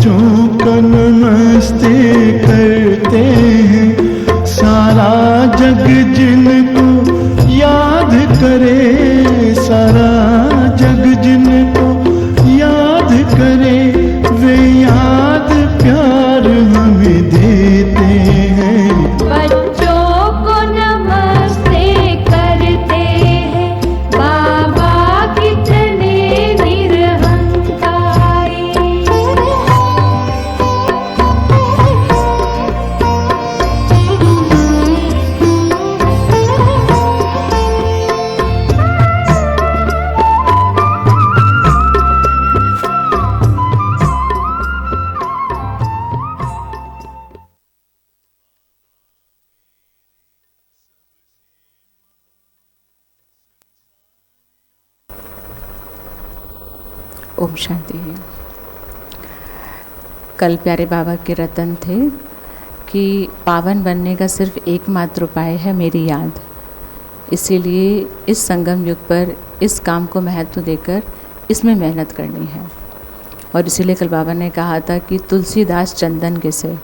बच्चों का नमस्ते करते हैं। सारा जग जिनको याद करे, सारा जग जिनको याद करे, वे याद प्यार हमें देते हैं। बच्चों को नमस्ते करते हैं, बाबा कितने निरहंकारी। ओम शांति। कल प्यारे बाबा के रतन थे कि पावन बनने का सिर्फ एकमात्र उपाय है मेरी याद। इसीलिए इस संगम युग पर इस काम को महत्व देकर इसमें मेहनत करनी है। और इसीलिए कल बाबा ने कहा था कि तुलसीदास चंदन के से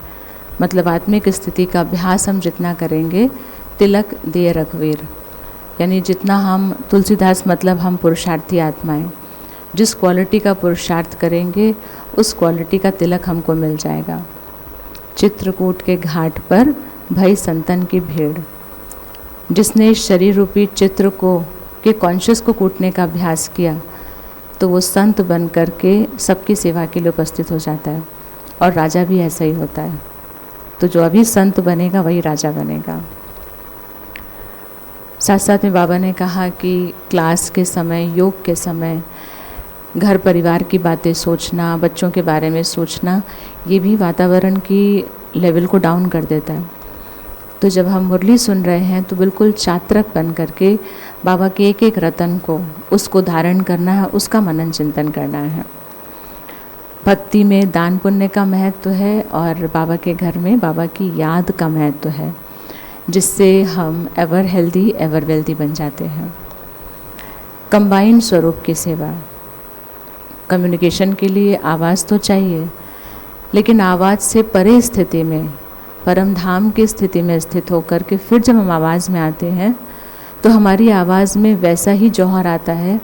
मतलब आत्मिक स्थिति का अभ्यास हम जितना करेंगे तिलक दिए रघुवीर, यानी जितना हम तुलसीदास मतलब हम पुरुषार्थी आत्माएं, जिस क्वालिटी का पुरुषार्थ करेंगे उस क्वालिटी का तिलक हमको मिल जाएगा। चित्रकूट के घाट पर भई संतन की भीड़, जिसने इस शरीर रूपी चित्र को के कॉन्शियस को कूटने का अभ्यास किया तो वो संत बन करके सबकी सेवा के लिए उपस्थित हो जाता है। और राजा भी ऐसा ही होता है। तो जो अभी संत बनेगा वही राजा बनेगा। साथ साथ में बाबा ने कहा कि क्लास के समय, योग के समय घर परिवार की बातें सोचना, बच्चों के बारे में सोचना, ये भी वातावरण की लेवल को डाउन कर देता है। तो जब हम मुरली सुन रहे हैं तो बिल्कुल चात्रक बन करके बाबा के एक एक रतन को, उसको धारण करना है, उसका मनन चिंतन करना है। भक्ति में दान पुण्य का महत्व है और बाबा के घर में बाबा की याद का महत्व है, जिससे हम एवर हेल्दी एवर वेल्दी बन जाते हैं। कंबाइंड स्वरूप की सेवा, कम्युनिकेशन के लिए आवाज़ तो चाहिए, लेकिन आवाज़ से परे स्थिति में, परम धाम की स्थिति में स्थित होकर के फिर जब हम आवाज़ में आते हैं तो हमारी आवाज़ में वैसा ही जौहर आता है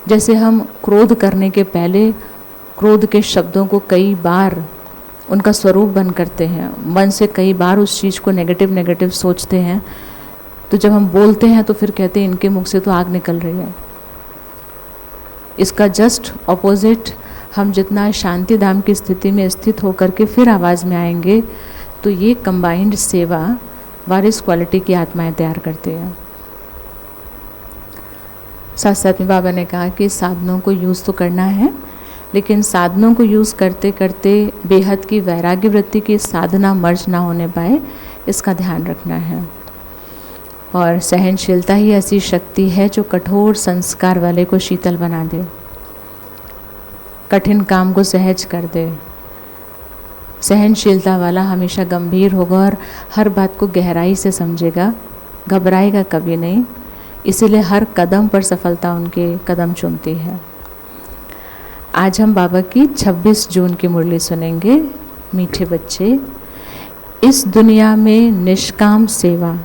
जैसे हम क्रोध करने के पहले क्रोध के शब्दों को कई बार उनका स्वरूप बन करते हैं, मन से कई बार उस चीज़ को नेगेटिव सोचते हैं। तो जब हम बोलते हैं तो फिर कहते हैं इनके मुख से तो आग निकल रही है। इसका जस्ट ऑपोजिट, हम जितना शांति धाम की स्थिति में स्थित होकर के फिर आवाज़ में आएंगे तो ये कंबाइंड सेवा वारिस क्वालिटी की आत्माएं तैयार करते हैं। साथ साथ में बाबा ने कहा कि साधनों को यूज़ तो करना है, लेकिन साधनों को यूज़ करते करते बेहद की वैराग्य वृत्ति की साधना मर्ज ना होने पाए, इसका ध्यान रखना है। और सहनशीलता ही ऐसी शक्ति है जो कठोर संस्कार वाले को शीतल बना दे, कठिन काम को सहज कर दे। सहनशीलता वाला हमेशा गंभीर होगा और हर बात को गहराई से समझेगा, घबराएगा कभी नहीं। इसीलिए हर कदम पर सफलता उनके कदम चूमती है। आज हम बाबा की 26 जून की मुरली सुनेंगे। मीठे बच्चे, इस दुनिया में निष्काम सेवा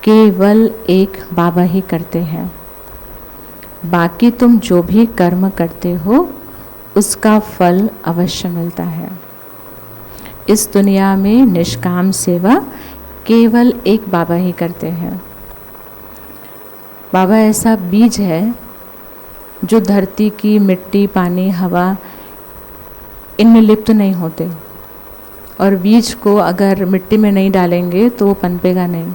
केवल एक बाबा ही करते हैं। बाकी तुम जो भी कर्म करते हो उसका फल अवश्य मिलता है। इस दुनिया में निष्काम सेवा केवल एक बाबा ही करते हैं। बाबा ऐसा बीज है जो धरती की मिट्टी, पानी, हवा इनमें लिप्त नहीं होते, और बीज को अगर मिट्टी में नहीं डालेंगे तो वो पनपेगा नहीं।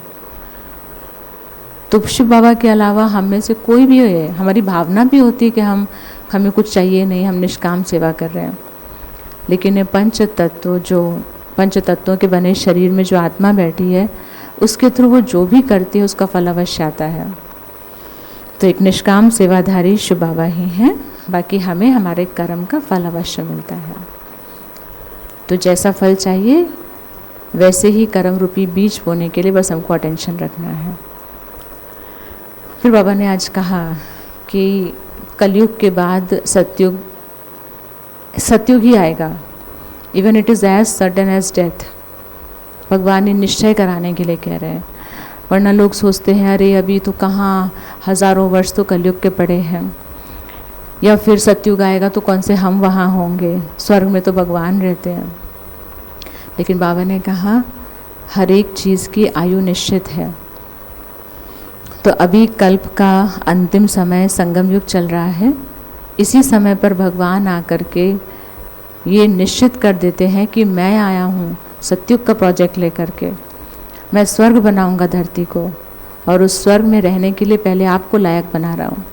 तो शिव बाबा के अलावा हम में से कोई भी है, हमारी भावना भी होती है कि हमें कुछ चाहिए नहीं, हम निष्काम सेवा कर रहे हैं, लेकिन ये पंच तत्वों के बने शरीर में जो आत्मा बैठी है उसके थ्रू वो जो भी करती है उसका फल अवश्य आता है। तो एक निष्काम सेवाधारी शिव बाबा ही हैं, बाकी हमें हमारे कर्म का फल अवश्य मिलता है। तो जैसा फल चाहिए वैसे ही कर्म रूपी बीज बोने के लिए बस हमको अटेंशन रखना है। फिर बाबा ने आज कहा कि कलयुग के बाद सतयुग ही आएगा, even it is as certain as death. भगवान ने निश्चय कराने के लिए कह रहे हैं, वरना लोग सोचते हैं अरे अभी तो कहाँ, हज़ारों वर्ष तो कलयुग के पड़े हैं, या फिर सतयुग आएगा तो कौन से हम वहाँ होंगे, स्वर्ग में तो भगवान रहते हैं। लेकिन बाबा ने कहा हर एक चीज़ की आयु निश्चित है। तो अभी कल्प का अंतिम समय संगम युग चल रहा है। इसी समय पर भगवान आकर के ये निश्चित कर देते हैं कि मैं आया हूँ सतयुग का प्रोजेक्ट लेकर के, मैं स्वर्ग बनाऊँगा धरती को, और उस स्वर्ग में रहने के लिए पहले आपको लायक बना रहा हूँ।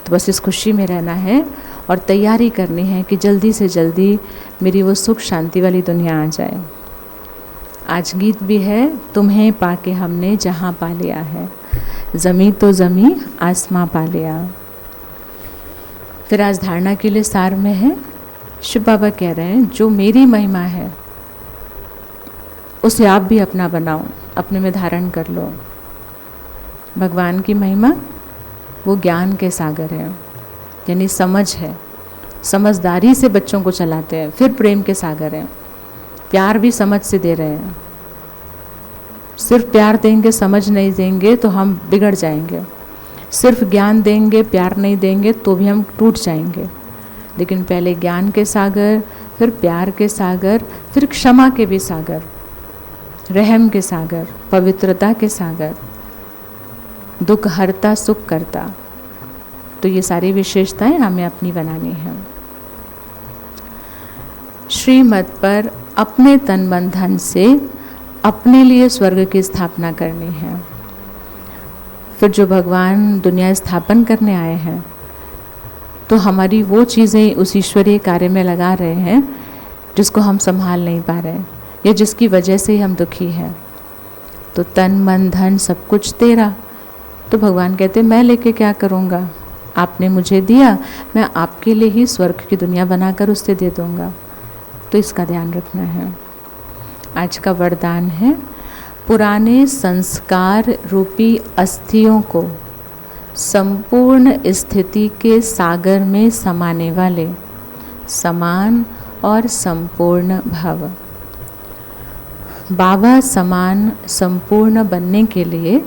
तो बस इस खुशी में रहना है और तैयारी करनी है कि जल्दी से जल्दी मेरी वो सुख शांति वाली दुनिया आ जाए। आज गीत भी है, तुम्हें पाके हमने जहाँ पा लिया है, ज़मी तो ज़मी आसमां पा लिया। फिर आज धारणा के लिए सार में है, शिव बाबा कह रहे हैं जो मेरी महिमा है उसे आप भी अपना बनाओ, अपने में धारण कर लो। भगवान की महिमा वो ज्ञान के सागर है, यानी समझ है, समझदारी से बच्चों को चलाते हैं। फिर प्रेम के सागर हैं, प्यार भी समझ से दे रहे हैं। सिर्फ प्यार देंगे, समझ नहीं देंगे तो हम बिगड़ जाएंगे। सिर्फ ज्ञान देंगे, प्यार नहीं देंगे तो भी हम टूट जाएंगे। लेकिन पहले ज्ञान के सागर, फिर प्यार के सागर, फिर क्षमा के भी सागर, रहम के सागर, पवित्रता के सागर, दुख हरता सुख करता। तो ये सारी विशेषताएं हमें अपनी बनानी है। श्रीमत पर अपने तन मन धन से अपने लिए स्वर्ग की स्थापना करनी है। फिर जो भगवान दुनिया स्थापन करने आए हैं तो हमारी वो चीज़ें उस ईश्वरीय कार्य में लगा रहे हैं जिसको हम संभाल नहीं पा रहे या जिसकी वजह से हम दुखी हैं। तो तन मन धन सब कुछ तेरा। तो भगवान कहते मैं लेके क्या करूँगा, आपने मुझे दिया, मैं आपके लिए ही स्वर्ग की दुनिया बनाकर उससे दे दूँगा। तो इसका ध्यान रखना है। आज का वरदान है, पुराने संस्कार रूपी अस्थियों को संपूर्ण स्थिति के सागर में समाने वाले समान और संपूर्ण भव। बाबा समान संपूर्ण बनने के लिए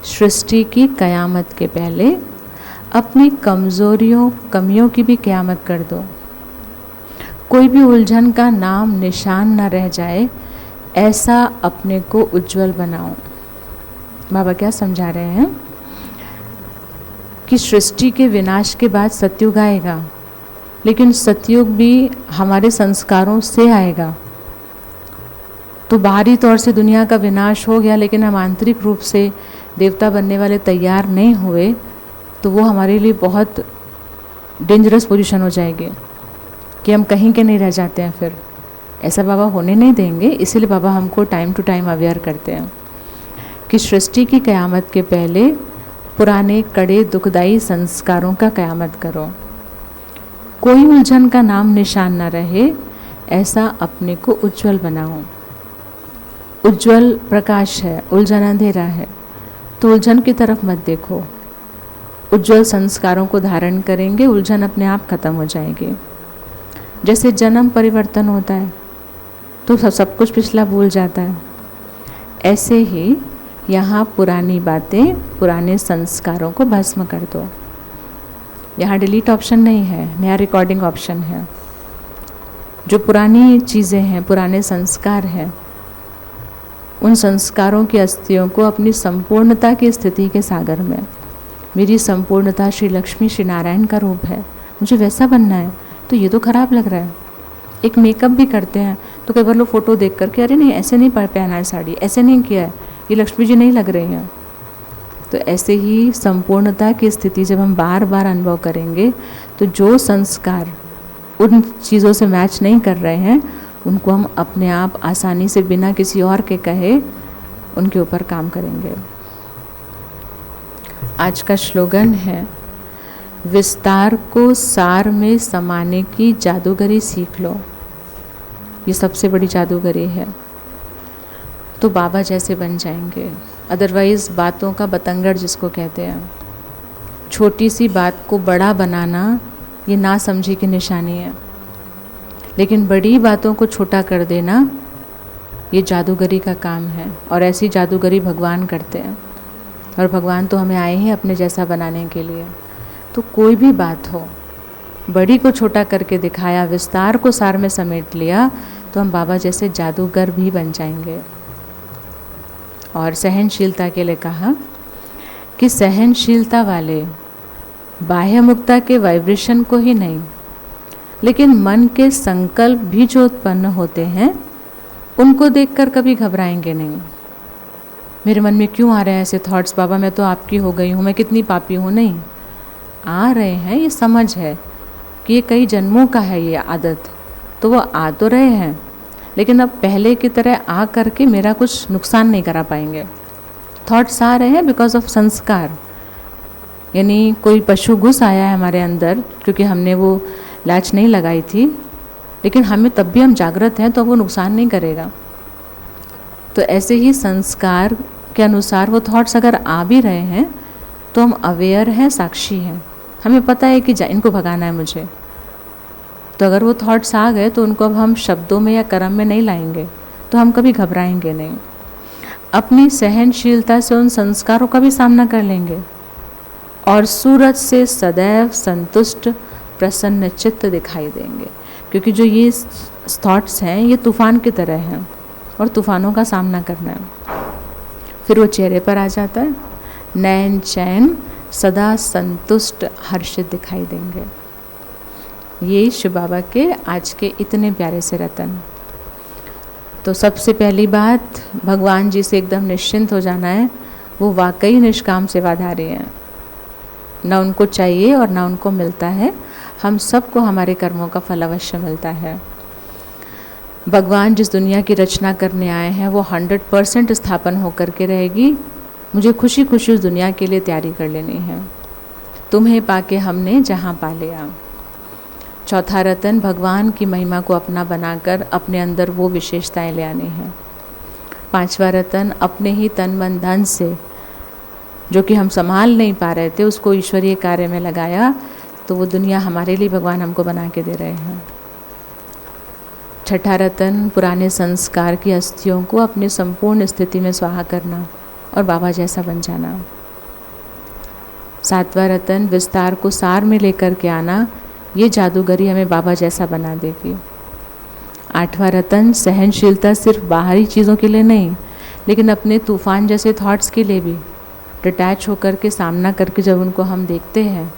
सृष्टि की कयामत के पहले अपनी कमज़ोरियों कमियों की भी कयामत कर दो। कोई भी उलझन का नाम निशान न रह जाए, ऐसा अपने को उज्जवल बनाओ। बाबा क्या समझा रहे हैं कि सृष्टि के विनाश के बाद सतयुग आएगा, लेकिन सतयुग भी हमारे संस्कारों से आएगा। तो बाहरी तौर से दुनिया का विनाश हो गया, लेकिन हम आंतरिक रूप से देवता बनने वाले तैयार नहीं हुए, तो वो हमारे लिए बहुत डेंजरस पोजीशन हो जाएगी कि हम कहीं के नहीं रह जाते हैं। फिर ऐसा बाबा होने नहीं देंगे। इसीलिए बाबा हमको टाइम टू टाइम अवेयर करते हैं कि सृष्टि की कयामत के पहले पुराने कड़े दुखदाई संस्कारों का कयामत करो। कोई उलझन का नाम निशान न रहे, ऐसा अपने को उज्जवल बनाओ। उज्जवल प्रकाश है, उलझन अंधेरा है, तो उलझन की तरफ मत देखो। उज्जवल संस्कारों को धारण करेंगे, उलझन अपने आप खत्म हो जाएगी। जैसे जन्म परिवर्तन होता है तो सब कुछ पिछला भूल जाता है, ऐसे ही यहाँ पुरानी बातें, पुराने संस्कारों को भस्म कर दो। यहाँ डिलीट ऑप्शन नहीं है, नया रिकॉर्डिंग ऑप्शन है। जो पुरानी चीज़ें हैं, पुराने संस्कार हैं, उन संस्कारों की अस्थियों को अपनी संपूर्णता की स्थिति के सागर में, मेरी संपूर्णता श्री लक्ष्मी श्री नारायण का रूप है, मुझे वैसा बनना है। तो ये तो ख़राब लग रहा है। एक मेकअप भी करते हैं तो कई बार लोग फ़ोटो देख करके अरे नहीं ऐसे नहीं पहना है साड़ी, ऐसे नहीं किया है, ये लक्ष्मी जी नहीं लग रही हैं। तो ऐसे ही संपूर्णता की स्थिति जब हम बार बार अनुभव करेंगे तो जो संस्कार उन चीज़ों से मैच नहीं कर रहे हैं, उनको हम अपने आप आसानी से बिना किसी और के कहे उनके ऊपर काम करेंगे। आज का स्लोगन है, विस्तार को सार में समाने की जादूगरी सीख लो। ये सबसे बड़ी जादूगरी है। तो बाबा जैसे बन जाएंगे। अदरवाइज़ बातों का बतंगड़ जिसको कहते हैं, छोटी सी बात को बड़ा बनाना, ये ना समझी की निशानी है। लेकिन बड़ी बातों को छोटा कर देना ये जादूगरी का काम है, और ऐसी जादूगरी भगवान करते हैं। और भगवान तो हमें आए हैं अपने जैसा बनाने के लिए। तो कोई भी बात हो, बड़ी को छोटा करके दिखाया, विस्तार को सार में समेट लिया, तो हम बाबा जैसे जादूगर भी बन जाएंगे। और सहनशीलता के लिए कहा कि सहनशीलता वाले बाह्य मुक्ता के वाइब्रेशन को ही नहीं, लेकिन मन के संकल्प भी जो उत्पन्न होते हैं उनको देखकर कभी घबराएंगे नहीं। मेरे मन में क्यों आ रहे हैं ऐसे थॉट्स, बाबा मैं तो आपकी हो गई हूँ, मैं कितनी पापी हूँ, नहीं आ रहे हैं, ये समझ है कि ये कई जन्मों का है ये आदत, तो वो आ तो रहे हैं, लेकिन अब पहले की तरह आ करके मेरा कुछ नुकसान नहीं करा पाएंगे। थॉट्स आ रहे हैं बिकॉज ऑफ संस्कार, यानी कोई पशु घुस आया है हमारे अंदर क्योंकि हमने वो लैच नहीं लगाई थी, लेकिन हमें तब भी हम जागृत हैं तो वो नुकसान नहीं करेगा। तो ऐसे ही संस्कार के अनुसार वो थॉट्स अगर आ भी रहे हैं तो हम अवेयर हैं, साक्षी हैं, हमें पता है कि इनको भगाना है मुझे। तो अगर वो थॉट्स आ गए तो उनको अब हम शब्दों में या कर्म में नहीं लाएंगे, तो हम कभी घबराएंगे नहीं। अपनी सहनशीलता से उन संस्कारों का भी सामना कर लेंगे और सूरज से सदैव संतुष्ट प्रसन्न चित्त दिखाई देंगे, क्योंकि जो ये थॉट्स हैं ये तूफान की तरह हैं और तूफानों का सामना करना है। फिर वो चेहरे पर आ जाता है, नैन चैन सदा संतुष्ट हर्षित दिखाई देंगे। ये शिव बाबा के आज के इतने प्यारे से रतन। तो सबसे पहली बात भगवान जी से एकदम निश्चिंत हो जाना है, वो वाकई निष्काम सेवाधारी हैं, ना उनको चाहिए और ना उनको मिलता है, हम सबको हमारे कर्मों का फल अवश्य मिलता है। भगवान जिस दुनिया की रचना करने आए हैं वो 100% स्थापन होकर के रहेगी। मुझे खुशी खुशी उस दुनिया के लिए तैयारी कर लेनी है। तुम्हें पाके हमने जहाँ पा लिया। चौथा रतन भगवान की महिमा को अपना बनाकर अपने अंदर वो विशेषताएं ले आनी है। पांचवा रतन अपने ही तन मन धन से जो कि हम संभाल नहीं पा रहे थे उसको ईश्वरीय कार्य में लगाया, तो वो दुनिया हमारे लिए भगवान हमको बना के दे रहे हैं। छठा रतन पुराने संस्कार की अस्थियों को अपनी संपूर्ण स्थिति में स्वाहा करना और बाबा जैसा बन जाना। सातवां रतन विस्तार को सार में लेकर के आना, ये जादूगरी हमें बाबा जैसा बना देगी। आठवां रतन सहनशीलता सिर्फ बाहरी चीज़ों के लिए नहीं, लेकिन अपने तूफान जैसे थॉट्स के लिए भी डिटैच होकर के सामना करके जब उनको हम देखते हैं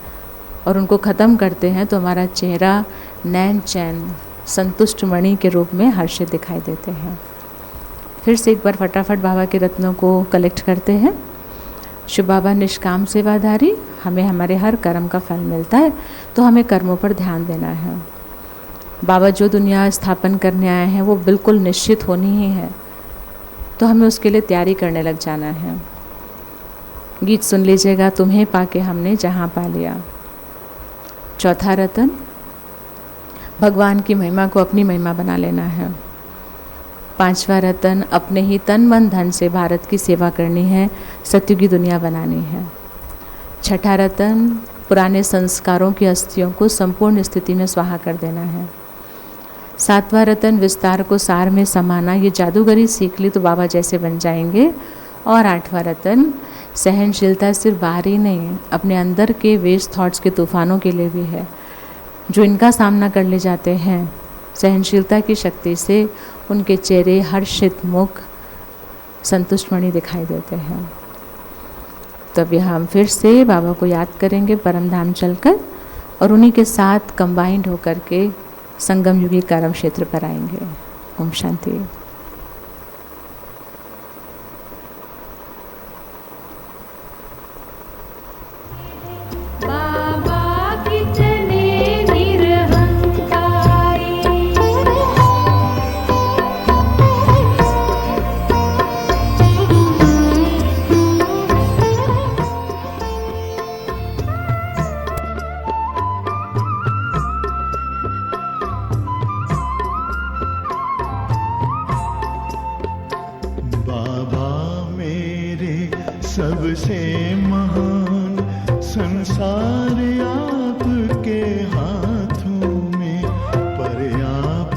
और उनको ख़त्म करते हैं तो हमारा चेहरा नैन चैन संतुष्ट मणि के रूप में हर्षित दिखाई देते हैं। फिर से एक बार फटाफट बाबा के रत्नों को कलेक्ट करते हैं। शिव बाबा निष्काम सेवाधारी, हमें हमारे हर कर्म का फल मिलता है, तो हमें कर्मों पर ध्यान देना है। बाबा जो दुनिया स्थापन करने आए हैं वो बिल्कुल निश्चित होनी ही है, तो हमें उसके लिए तैयारी करने लग जाना है। गीत सुन लीजिएगा, तुम्हें पाके हमने जहाँ पा लिया। चौथा रतन भगवान की महिमा को अपनी महिमा बना लेना है। पांचवा रतन अपने ही तन मन धन से भारत की सेवा करनी है, सत्य की दुनिया बनानी है। छठा रतन पुराने संस्कारों की अस्थियों को संपूर्ण स्थिति में स्वाहा कर देना है। सातवां रतन विस्तार को सार में समाना, ये जादूगरी सीख ली तो बाबा जैसे बन जाएंगे। और आठवां रतन सहनशीलता सिर्फ बाहरी नहीं, अपने अंदर के वेस्ट थॉट्स के तूफानों के लिए भी है। जो इनका सामना कर ले जाते हैं सहनशीलता की शक्ति से, उनके चेहरे हर्षित मुख संतुष्ट मणि दिखाई देते हैं। तब यहाँ हम फिर से बाबा को याद करेंगे परम धाम चलकर, और उन्हीं के साथ कंबाइंड होकर के संगम युगी कर्म क्षेत्र पर आएंगे। ओम शांति। सबसे महान संसार आपके हाथों में, पर आप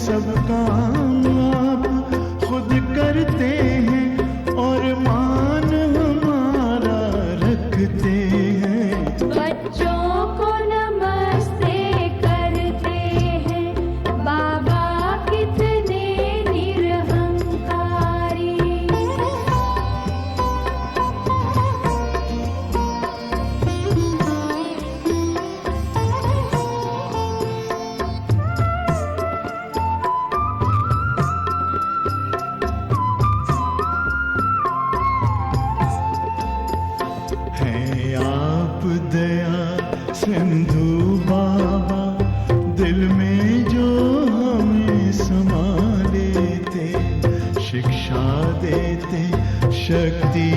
सब काम आप खुद करते हैं और मान हमारा रखते हैं। बच्चों को नमस्ते करते हैं, बाबा कितने निरहंकारी। हैं आप दया सिंधु बाबा, दिल में जो हमें समा लेते, शिक्षा देते, शक्ति